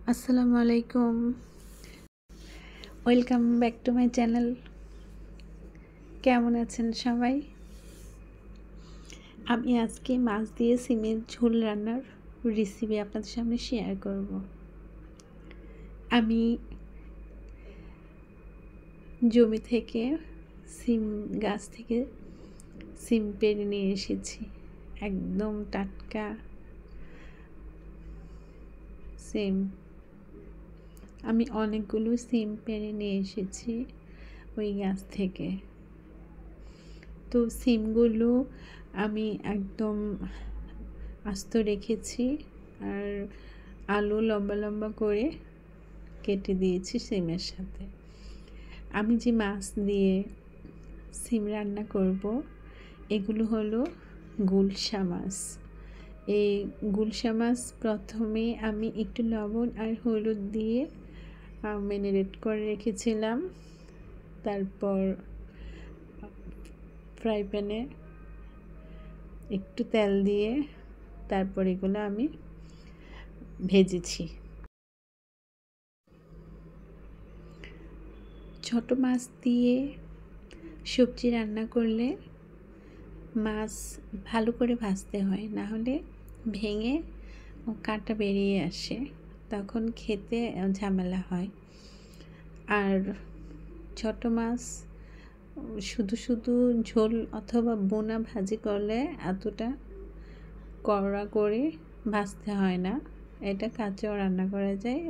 আসসালামু আলাইকুম। Welcome back to my channel. কেমন আছেন সবাই? আমি আজকে মাছ দিয়ে সিমের ঝোল রান্নার রেসিপি আপনাদের সামনে শেয়ার করব। আমি জমি থেকে সিম গাছ থেকে সিম পেড়ে নিয়ে এসেছি। একদম টাটকা সিম। আমি অনেকগুলো সিম পেড়ে নিয়ে এসেছি ওই গাছ থেকে। তো সিমগুলো আমি একদম আস্ত রেখেছি আর আলু লম্বা লম্বা করে কেটে দিয়েছি সিমের সাথে। আমি যে মাছ দিয়ে সিম রান্না করব এগুলো হলো গুলশা মাছ। এই গুলশা মাছ প্রথমে আমি একটু লবণ আর হলুদ দিয়ে ম্যারিনেট করে রেখেছিলাম। তারপর ফ্রাই প্যানে একটু তেল দিয়ে তারপর এগুলো আমি ভেজেছি। ছোট মাছ দিয়ে সবজি রান্না করলে মাছ ভালো করে ভাজতে হয়, না হলে ভেঙে কাঁটা বেরিয়ে আসে, তখন খেতে ঝামেলা হয়। আর ছোট মাছ শুধু শুধু ঝোল অথবা বোনা ভাজি করলে এতটা কড়া করে ভাজতে হয় না, এটা কাঁচাও রান্না করা যায়,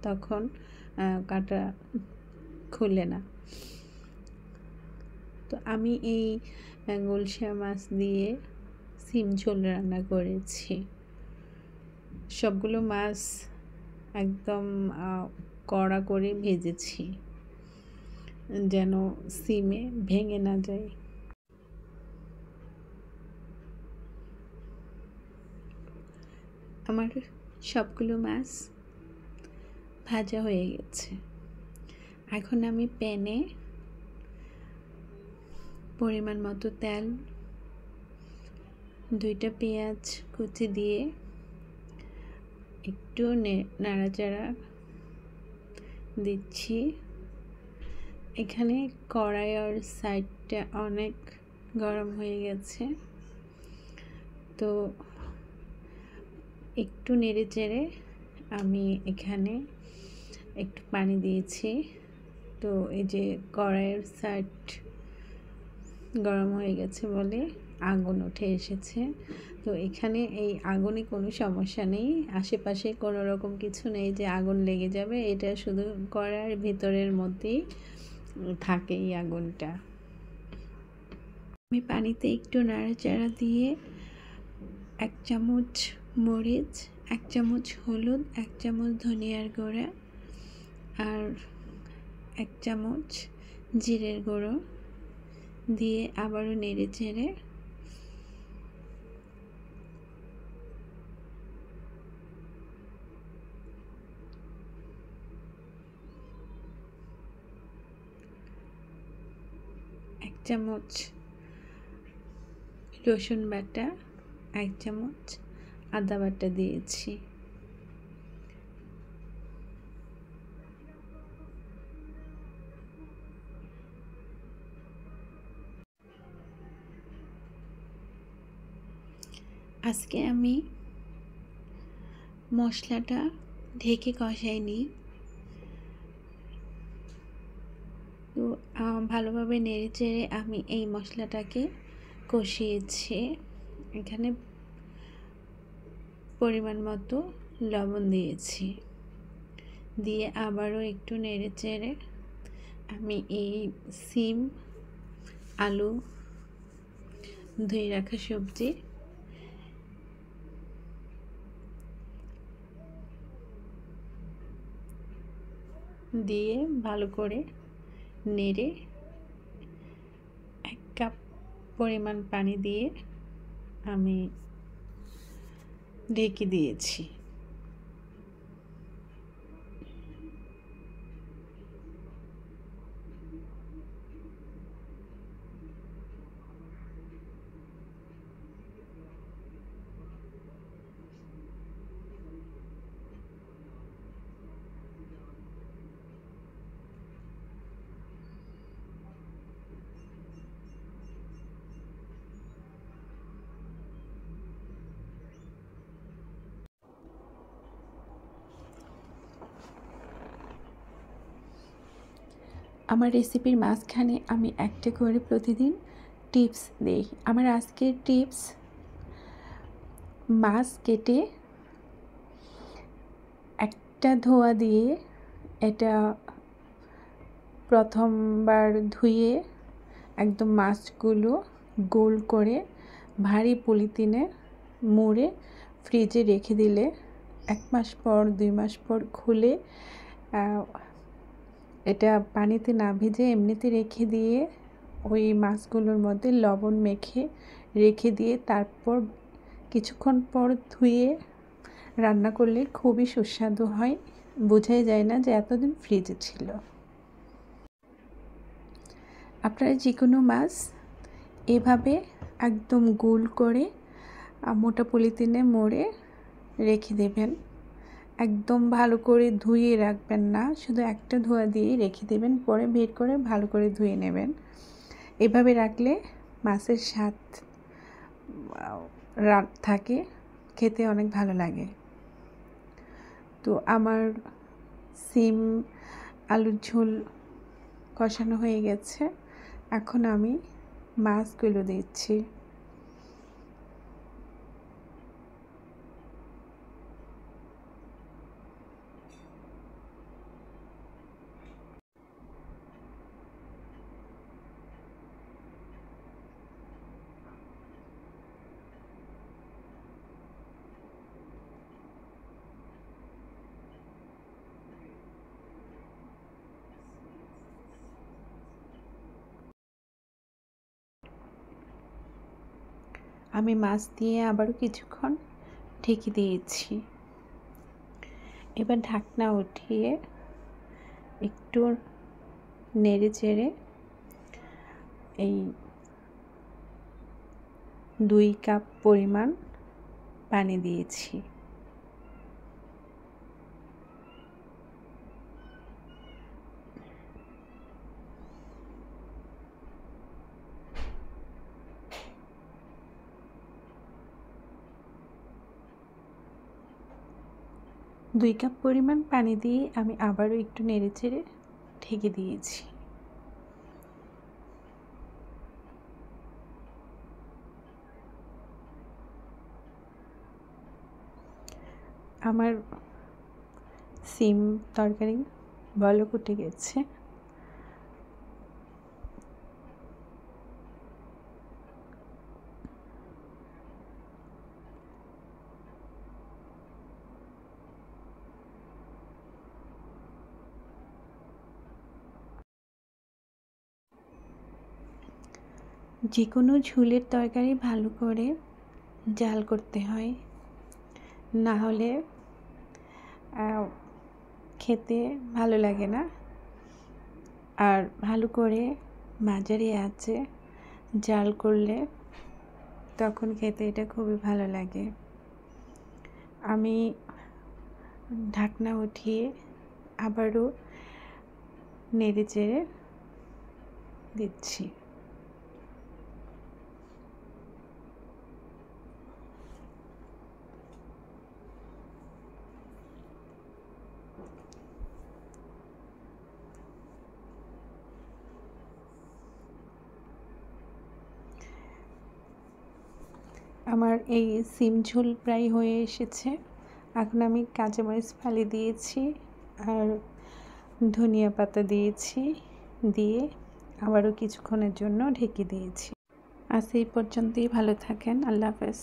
তখন কাঁটা খুলে না। তো আমি এই গুলশা মাছ দিয়ে সিম ঝোল রান্না করেছি। সবগুলো মাছ একদম কড়া করে ভেজেছি যেন সিমে ভেঙে না যায়। আমার সবগুলো মাছ ভাজা হয়ে গেছে। এখন আমি প্যানে পরিমাণ মতো তেল, 2টা পেঁয়াজ কুচি দিয়ে একটু নাড়াচাড়া দিচ্ছি। এখানে কড়াইয়ের সাইডটা অনেক গরম হয়ে গেছে, তো একটু নেড়ে চেড়ে আমি এখানে একটু পানি দিয়েছি। তো এই যে কড়াইয়ের সাইড গরম হয়ে গেছে বলে আগুন উঠে এসেছে। তো এখানে এই আগুনে কোনো সমস্যা নেই, আশেপাশে কোনো রকম কিছু নেই যে আগুন লেগে যাবে, এটা শুধু কড়াইয়ের ভিতরের মধ্যেই থাকে এই আগুনটা। আমি পানিতে একটু নাড়াচাড়া দিয়ে 1 চামচ মরিচ, 1 চামচ হলুদ, 1 চামচ ধনিয়ার গুঁড়া আর 1 চামচ জিরের গুঁড়ো দিয়ে আবারও নেড়ে চেড়ে এক চামচ রসুন বাটা, 1 চামচ আদা বাটা দিয়েছি। আজকে আমি মশলাটা ঢেকে কষাইনি, তো ভালোভাবে নেড়ে চেড়ে আমি এই মশলাটাকে কষিয়েছি। এখানে পরিমাণ মতো লবণ দিয়েছি, দিয়ে আবারও একটু নেড়ে চেড়ে আমি এই সিম, আলু, ধুয়ে রাখা সবজি দিয়ে ভালো করে নেড়ে 1 কাপ পরিমাণ পানি দিয়ে আমি ঢেকে দিয়েছি। আমার রেসিপির মাঝখানে আমি একটা করে প্রতিদিন টিপস দিই। আমার আজকের টিপস, মাছ কেটে একটা ধোয়া দিয়ে এটা প্রথমবার ধুয়ে একদম মাছগুলো গোল করে ভারী পলিথিনে মুড়ে ফ্রিজে রেখে দিলে 1 মাস পর 2 মাস পর খুলে এটা পানিতে না ভিজে এমনিতে রেখে দিয়ে ওই মাছগুলোর মধ্যে লবণ মেখে রেখে দিয়ে তারপর কিছুক্ষণ পর ধুয়ে রান্না করলে খুবই সুস্বাদু হয়, বোঝাই যায় না যে এতদিন ফ্রিজে ছিল। আপনারা যে কোনো মাছ এভাবে একদম গোল করে মোটা পলিথিনে মুড়ে রেখে দেবেন। একদম ভালো করে ধুয়ে রাখবেন না, শুধু একটা ধোয়া দিয়ে রেখে দেবেন, পরে বের করে ভালো করে ধুয়ে নেবেন। এভাবে রাখলে মাছের স্বাদ থাকে, খেতে অনেক ভালো লাগে। তো আমার সিম আলুর ঝোল কষানো হয়ে গেছে, এখন আমি মাছগুলো দিচ্ছি। আমি মাছ দিয়ে আবারও কিছুক্ষণ ঢেকে দিয়েছি। এবার ঢাকনা উঠিয়ে একটু নেড়ে চেড়ে এই 2 কাপ পরিমাণ পানি দিয়েছি। দুই কাপ পরিমাণ পানি দিয়ে আমি আবারও একটু নেড়ে চেড়ে ঢেকে দিয়েছি। আমার সিম তরকারি বলক উঠে গেছে। যে কোনো ঝোলের তরকারি ভালো করে জাল করতে হয়, না হলে খেতে ভালো লাগে না। আর ভালো করে মাঝারি আঁচে জাল করলে তখন খেতে এটা খুবই ভালো লাগে। আমি ঢাকনা উঠিয়ে আবারও নেড়ে চেড়ে দিচ্ছি। আমার এই সিম ঝোল প্রায় হয়ে এসেছে। এখন আমি কাঁচামরিচ ফালি দিয়েছি আর ধনিয়া পাতা দিয়েছি, দিয়ে আবারও কিছুক্ষণের জন্য ঢেকে দিয়েছি। আজ এই পর্যন্তই, ভালো থাকেন, আল্লাহ হাফেজ।